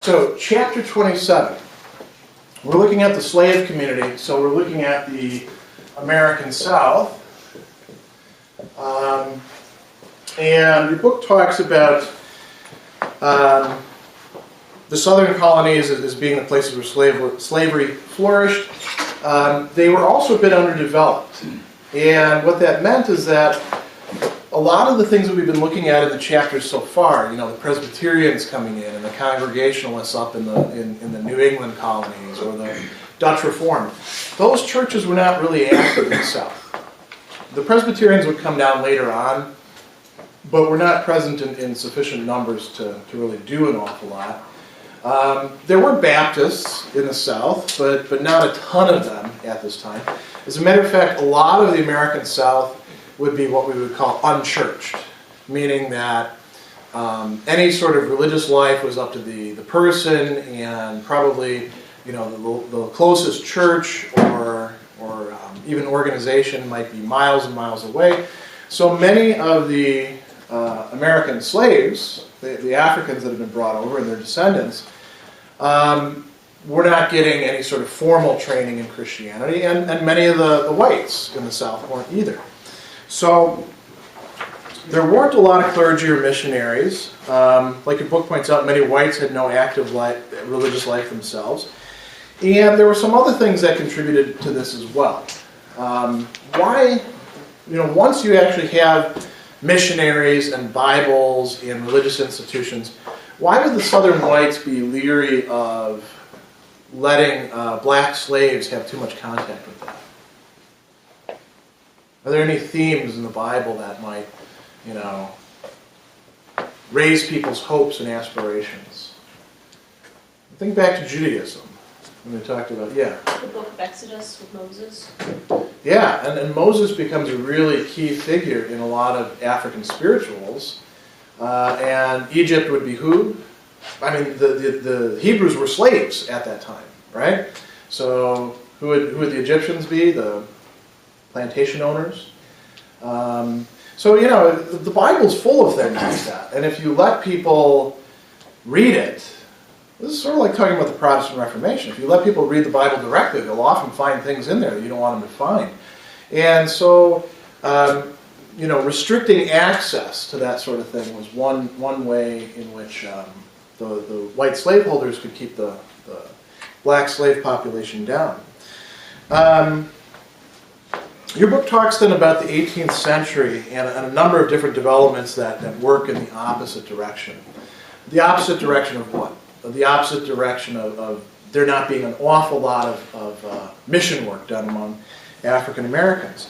So, chapter 27. We're looking at the slave community, so we're looking at the American South. And your book talks about the southern colonies as being the places where slavery flourished. They were also a bit underdeveloped. And what that meant is that a lot of the things that we've been looking at in the chapters so far, the Presbyterians coming in and the Congregationalists up in the New England colonies or the Dutch Reformed, those churches were not really active in the South. The Presbyterians would come down later on, but were not present in sufficient numbers to really do an awful lot. There were Baptists in the South, but not a ton of them at this time. As a matter of fact, a lot of the American South would be what we would call unchurched, meaning that any sort of religious life was up to the person, and probably the closest church or even organization might be miles and miles away. So many of the American slaves, the Africans that have been brought over and their descendants, were not getting any sort of formal training in Christianity, and many of the whites in the South weren't either. So there weren't a lot of clergy or missionaries. Like your book points out, many whites had no active religious life themselves. And there were some other things that contributed to this as well. Once you actually have missionaries and Bibles and religious institutions, why would the Southern whites be leery of letting black slaves have too much contact with that? Are there any themes in the Bible that might, raise people's hopes and aspirations? Think back to Judaism, when we talked about, The book of Exodus with Moses. Yeah, and Moses becomes a really key figure in a lot of African spirituals. And Egypt would be who? I mean, the Hebrews were slaves at that time, right? So who would the Egyptians be? The plantation owners. The Bible's full of things like that. And if you let people read it, this is sort of like talking about the Protestant Reformation. If you let people read the Bible directly, they'll often find things in there that you don't want them to find. And so, restricting access to that sort of thing was one way in which the white slaveholders could keep the black slave population down. Your book talks then about the 18th century and a number of different developments that work in the opposite direction. The opposite direction of what? The opposite direction of there not being an awful lot of mission work done among African Americans.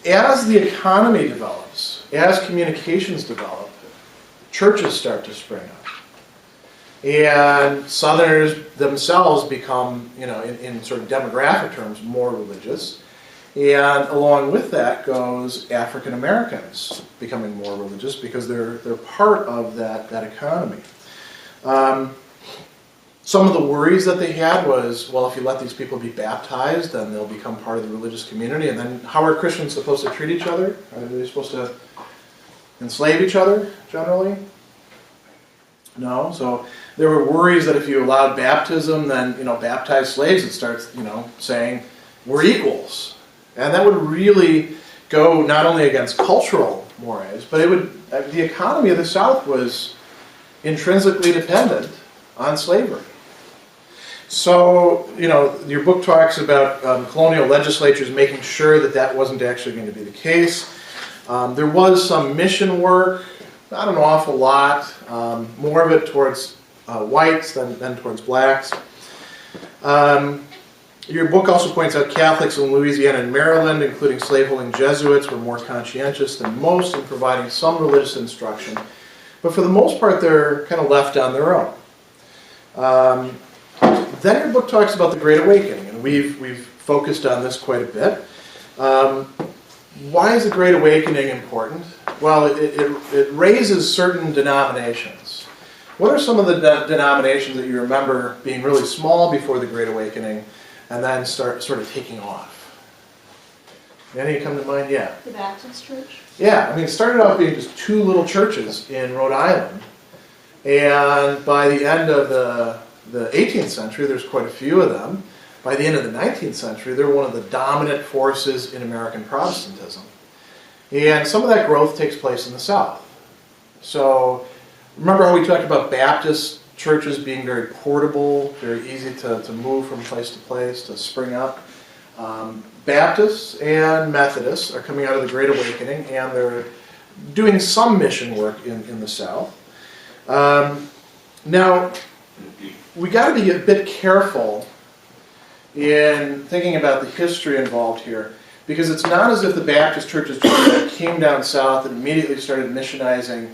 As the economy develops, as communications develop, churches start to spring up. And Southerners themselves become, in sort of demographic terms, more religious. And along with that goes African Americans becoming more religious because they're part of that economy. Some of the worries that they had was, well, if you let these people be baptized, then they'll become part of the religious community. And then how are Christians supposed to treat each other? Are they supposed to enslave each other, generally? No. So there were worries that if you allowed baptism, then, baptized slaves, it starts, saying, we're equals. And that would really go not only against cultural mores, but the economy of the South was intrinsically dependent on slavery. So, your book talks about colonial legislatures making sure that wasn't actually going to be the case. There was some mission work, not an awful lot, more of it towards whites than towards blacks. Your book also points out Catholics in Louisiana and Maryland, including slaveholding Jesuits, were more conscientious than most in providing some religious instruction. But for the most part, they're kind of left on their own. Then your book talks about the Great Awakening, and we've focused on this quite a bit. Why is the Great Awakening important? Well, it raises certain denominations. What are some of the denominations that you remember being really small before the Great Awakening and then start sort of taking off? Any come to mind? Yeah. The Baptist Church? Yeah, it started off being just two little churches in Rhode Island. And by the end of the 18th century, there's quite a few of them. By the end of the 19th century, they're one of the dominant forces in American Protestantism. And some of that growth takes place in the South. So remember how we talked about Baptist churches being very portable, very easy to move from place to place, to spring up? Baptists and Methodists are coming out of the Great Awakening, and they're doing some mission work in the South. Now, we got to be a bit careful in thinking about the history involved here, because it's not as if the Baptist churches came down south and immediately started missionizing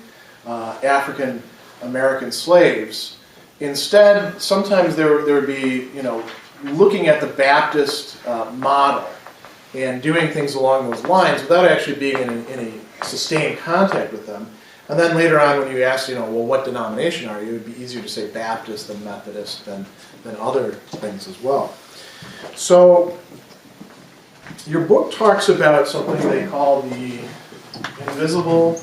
African American slaves. Instead, sometimes there would be, looking at the Baptist model and doing things along those lines without actually being in any sustained contact with them. And then later on, when you ask, well, what denomination are you? It would be easier to say Baptist than Methodist than other things as well. So, your book talks about something they call the invisible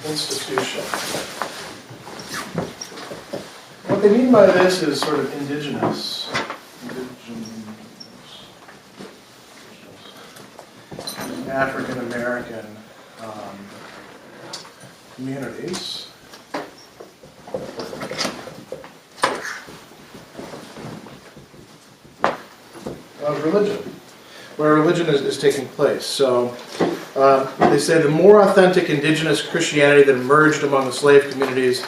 institution. What they mean by this is sort of indigenous African American communities. Of religion, where religion is taking place. So they say the more authentic indigenous Christianity that emerged among the slave communities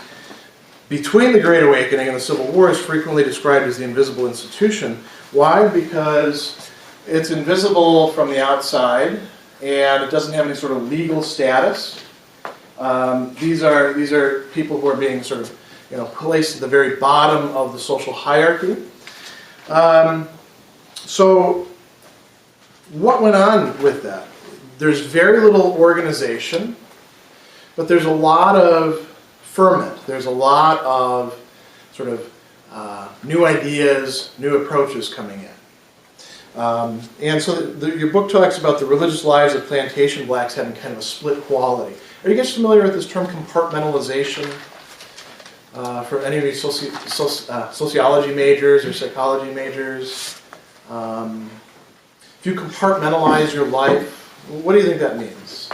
between the Great Awakening and the Civil War is frequently described as the invisible institution. Why? Because it's invisible from the outside, and it doesn't have any sort of legal status. These are people who are being sort of placed at the very bottom of the social hierarchy. So what went on with that? There's very little organization, but there's a lot of ferment. There's a lot of sort of new ideas, new approaches coming in. And so your book talks about the religious lives of plantation blacks having kind of a split quality. Are you guys familiar with this term compartmentalization? For any of you sociology majors or psychology majors? If you compartmentalize your life, what do you think that means?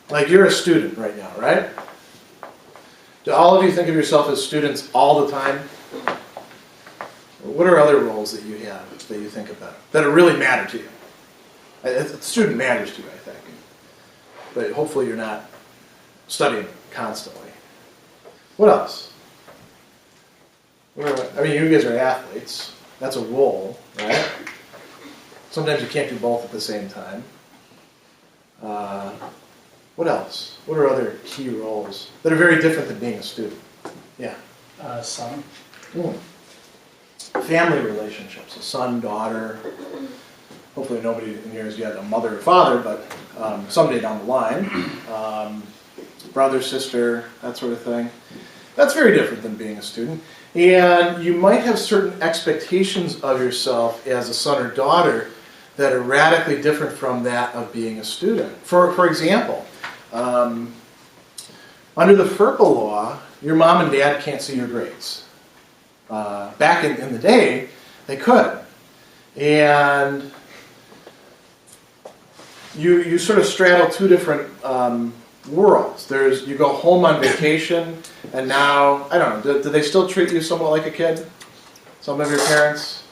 Like you're a student right now, right? Do all of you think of yourself as students all the time? What are other roles that you have that you think about that really matter to you? A student matters to you, I think. But hopefully you're not studying constantly. What else? I mean, you guys are athletes. That's a role, right? Sometimes you can't do both at the same time. What else? What are other key roles that are very different than being a student? Yeah. Son. Family relationships, a son, daughter. Hopefully nobody in here has yet a mother or father, but someday down the line. Brother, sister, that sort of thing. That's very different than being a student. And you might have certain expectations of yourself as a son or daughter that are radically different from that of being a student. For example, under the FERPA law, your mom and dad can't see your grades. Back in the day, they could. And you sort of straddle two different worlds. You go home on vacation, and now, I don't know, do they still treat you somewhat like a kid? Some of your parents?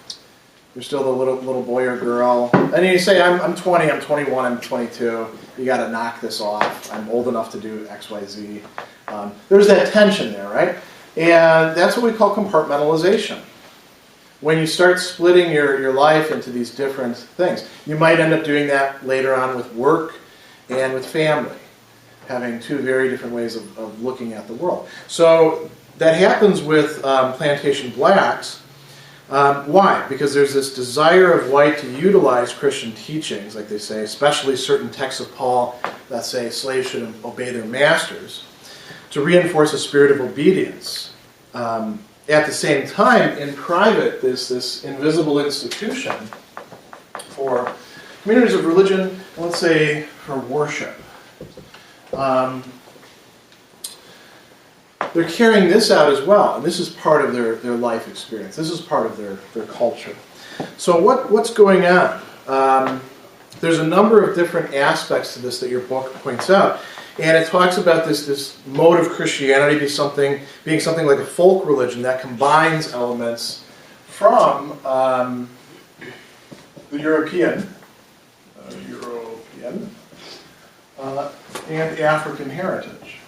You're still the little boy or girl. And you say, I'm 20, I'm 21, I'm 22. You got to knock this off. I'm old enough to do X, Y, Z. There's that tension there, right? And that's what we call compartmentalization. When you start splitting your life into these different things. You might end up doing that later on with work and with family, having two very different ways of looking at the world. So that happens with plantation blacks. Why? Because there's this desire of white to utilize Christian teachings, like they say, especially certain texts of Paul that say slaves should obey their masters, to reinforce a spirit of obedience. At the same time, in private, there's this invisible institution for communities of religion, let's say for worship. They're carrying this out as well, and this is part of their life experience. This is part of their culture. So what's going on? There's a number of different aspects to this that your book points out. And it talks about this mode of Christianity being something like a folk religion that combines elements from the European and African heritage.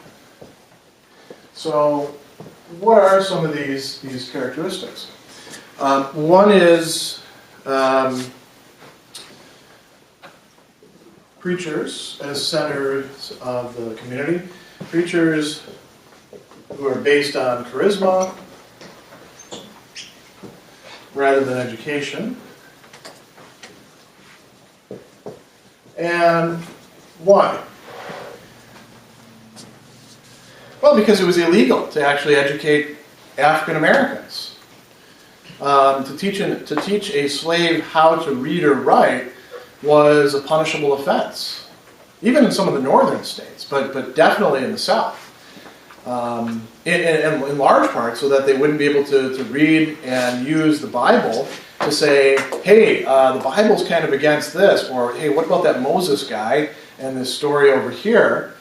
So what are some of these characteristics? One is preachers as centers of the community. Preachers who are based on charisma rather than education. And why? Well, because it was illegal to actually educate African Americans. To teach a slave how to read or write was a punishable offense, even in some of the northern states, but definitely in the South. In large part so that they wouldn't be able to read and use the Bible to say, hey, the Bible's kind of against this, or hey, what about that Moses guy and this story over here?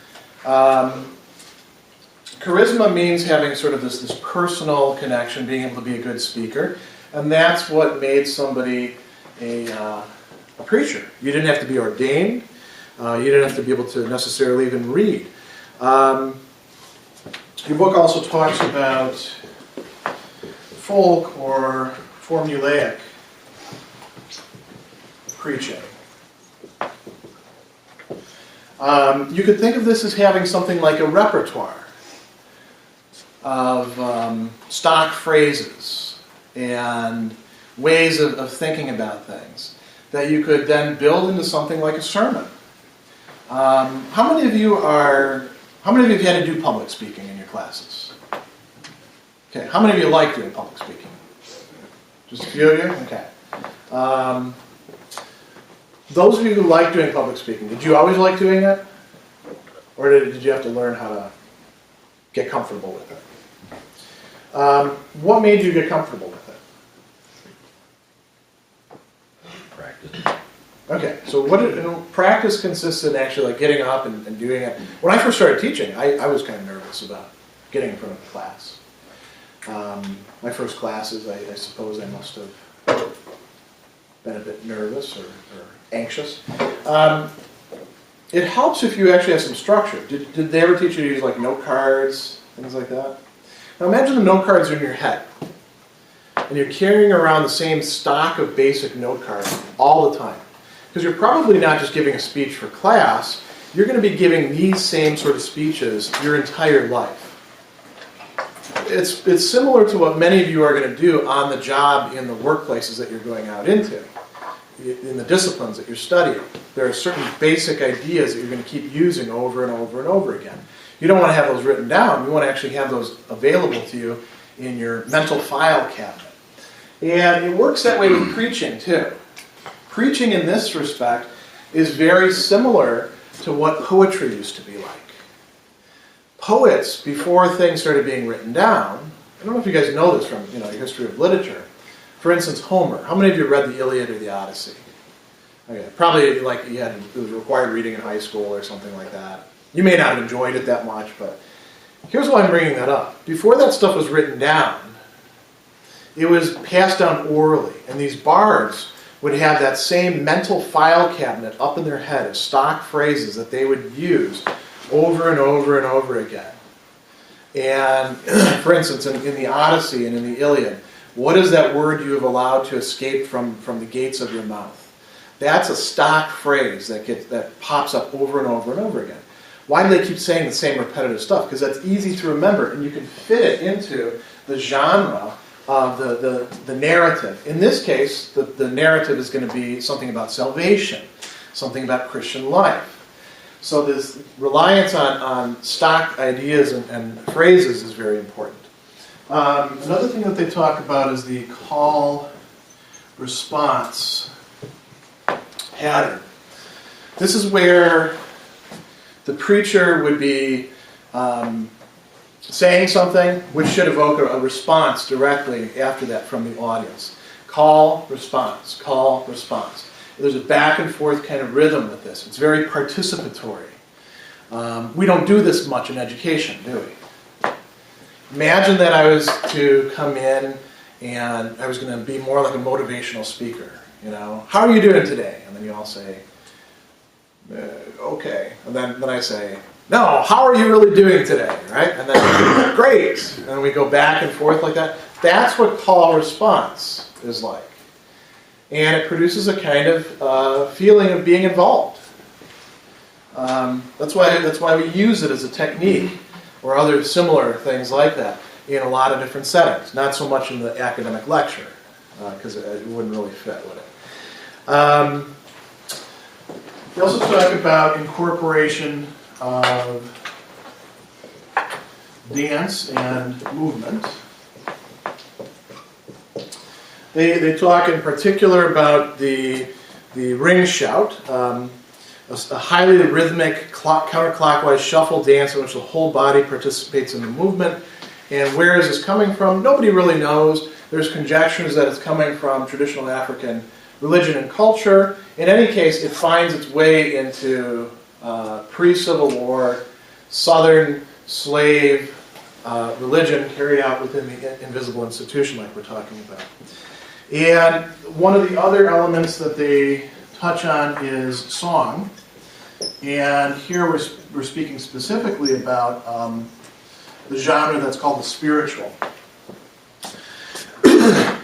Charisma means having sort of this personal connection, being able to be a good speaker, and that's what made somebody a preacher. You didn't have to be ordained. You didn't have to be able to necessarily even read. Your book also talks about folk or formulaic preaching. You could think of this as having something like a repertoire of stock phrases and ways of thinking about things that you could then build into something like a sermon. How many of you have had to do public speaking in your classes? Okay, how many of you like doing public speaking? Just a few of you? Okay. Those of you who like doing public speaking, did you always like doing it? Or did you have to learn how to get comfortable with it? What made you get comfortable with it? Practice. Okay, so practice consists in actually like getting up and doing it. When I first started teaching, I was kind of nervous about getting in front of a class. My first classes, I suppose I must have been a bit nervous or anxious. It helps if you actually have some structure. Did they ever teach you to use like note cards, things like that? Now imagine the note cards are in your head, and you're carrying around the same stock of basic note cards all the time. Because you're probably not just giving a speech for class, you're going to be giving these same sort of speeches your entire life. It's similar to what many of you are going to do on the job in the workplaces that you're going out into, in the disciplines that you're studying. There are certain basic ideas that you're going to keep using over and over and over again. You don't want to have those written down. You want to actually have those available to you in your mental file cabinet. And it works that way with preaching too. Preaching in this respect is very similar to what poetry used to be like. Poets, before things started being written down, I don't know if you guys know this from your history of literature. For instance, Homer. How many of you read the Iliad or the Odyssey? Okay, probably like it was required reading in high school or something like that. You may not have enjoyed it that much, but here's why I'm bringing that up. Before that stuff was written down, it was passed down orally, and these bards would have that same mental file cabinet up in their head of stock phrases that they would use over and over and over again. And for instance, in the Odyssey and in the Iliad, what is that word you have allowed to escape from the gates of your mouth? That's a stock phrase that pops up over and over and over again. Why do they keep saying the same repetitive stuff? Because that's easy to remember, and you can fit it into the genre of the narrative. In this case, the narrative is going to be something about salvation, something about Christian life. So this reliance on stock ideas and phrases is very important. Another thing that they talk about is the call-response pattern. This is where the preacher would be saying something which should evoke a response directly after that from the audience. Call, response, call, response. There's a back and forth kind of rhythm with this. It's very participatory. We don't do this much in education, do we? Imagine that I was to come in and I was going to be more like a motivational speaker. You know, how are you doing today? And then you all say, okay. And then I say, no, how are you really doing today? Right? And then, great. And we go back and forth like that. That's what call response is like. And it produces a kind of feeling of being involved. That's why we use it as a technique or other similar things like that in a lot of different settings. Not so much in the academic lecture, because it wouldn't really fit with it. We also talk about incorporation of dance and movement. They talk in particular about the ring shout, a highly rhythmic counterclockwise shuffle dance in which the whole body participates in the movement. And where is this coming from? Nobody really knows. There's conjectures that it's coming from traditional African religion and culture. In any case, it finds its way into pre-Civil War Southern slave religion carried out within the invisible institution like we're talking about. And one of the other elements that they touch on is song. And here we're speaking specifically about the genre that's called the spiritual.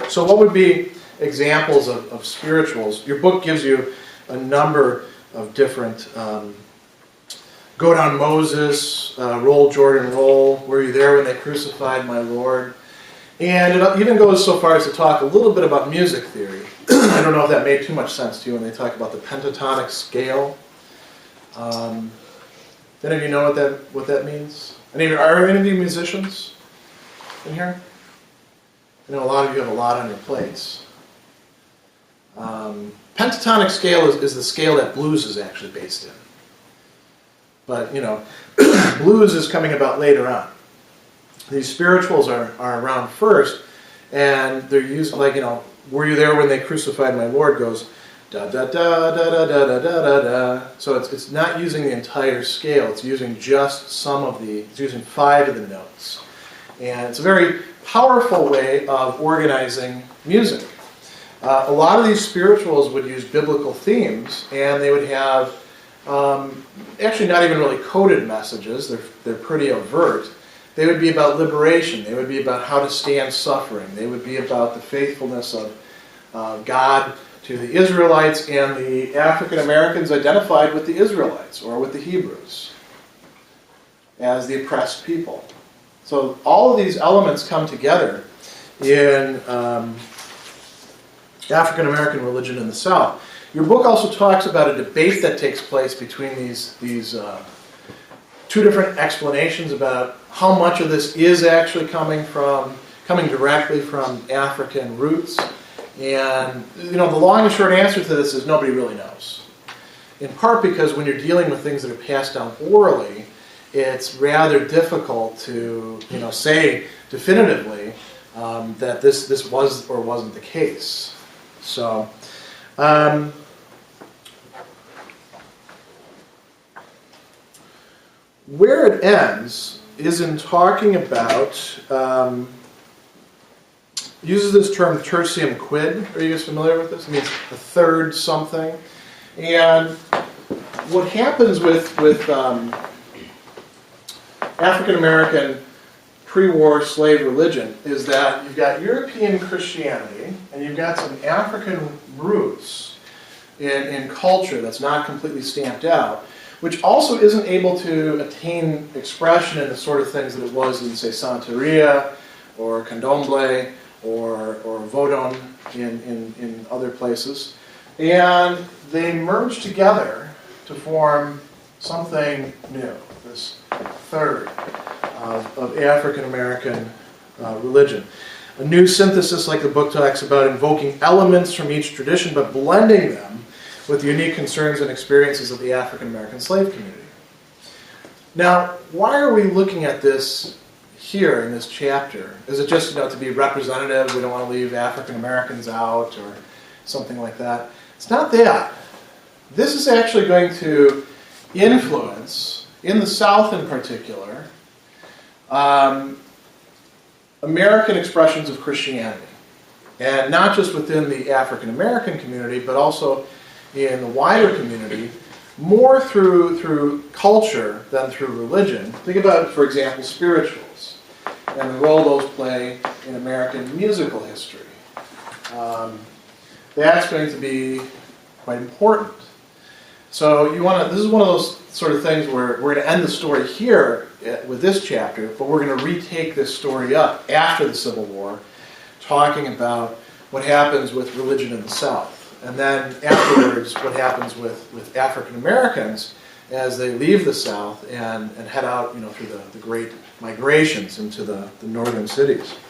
So what would be examples of spirituals? Your book gives you a number of different, Go Down Moses, Roll Jordan Roll, Were You There When They Crucified My Lord? And it even goes so far as to talk a little bit about music theory. I don't know if that made too much sense to you when they talk about the pentatonic scale. Any of you know what that means? Are any of you musicians in here? I know a lot of you have a lot on your plates. Pentatonic scale is the scale that blues is actually based in. But, blues is coming about later on. These spirituals are around first, and they're used, Were You There When They Crucified My Lord goes da da da da da da da da da. So it's not using the entire scale, it's using just it's using 5 of the notes. And it's a very powerful way of organizing music. A lot of these spirituals would use biblical themes, and they would have actually not even really coded messages. They're pretty overt. They would be about liberation. They would be about how to stand suffering. They would be about the faithfulness of God to the Israelites and the African Americans identified with the Israelites or with the Hebrews as the oppressed people. So all of these elements come together in African American religion in the South. Your book also talks about a debate that takes place between these two different explanations about how much of this is actually coming directly from African roots. And the long and short answer to this is nobody really knows. In part because when you're dealing with things that are passed down orally, it's rather difficult to say definitively that this was or wasn't the case. So, where it ends is in talking about, uses this term tertium quid. Are you guys familiar with this? It means a third something. And what happens with African American pre-war slave religion is that you've got European Christianity and you've got some African roots in culture that's not completely stamped out, which also isn't able to attain expression in the sort of things that it was in, say, Santeria or Candomblé or Vodun in other places. And they merge together to form something new, this third of African American religion. A new synthesis, like the book talks about, invoking elements from each tradition but blending them with the unique concerns and experiences of the African American slave community. Now, why are we looking at this here in this chapter? Is it just to be representative? We don't want to leave African Americans out or something like that? It's not that. This is actually going to influence, in the South in particular, American expressions of Christianity. And not just within the African American community, but also in the wider community, more through culture than through religion. Think about, for example, spirituals and the role those play in American musical history. That's going to be quite important. So this is one of those sort of things where we're going to end the story here with this chapter, but we're going to retake this story up after the Civil War, talking about what happens with religion in the South. And then afterwards, what happens with African Americans as they leave the South and head out through the great migrations into the northern cities.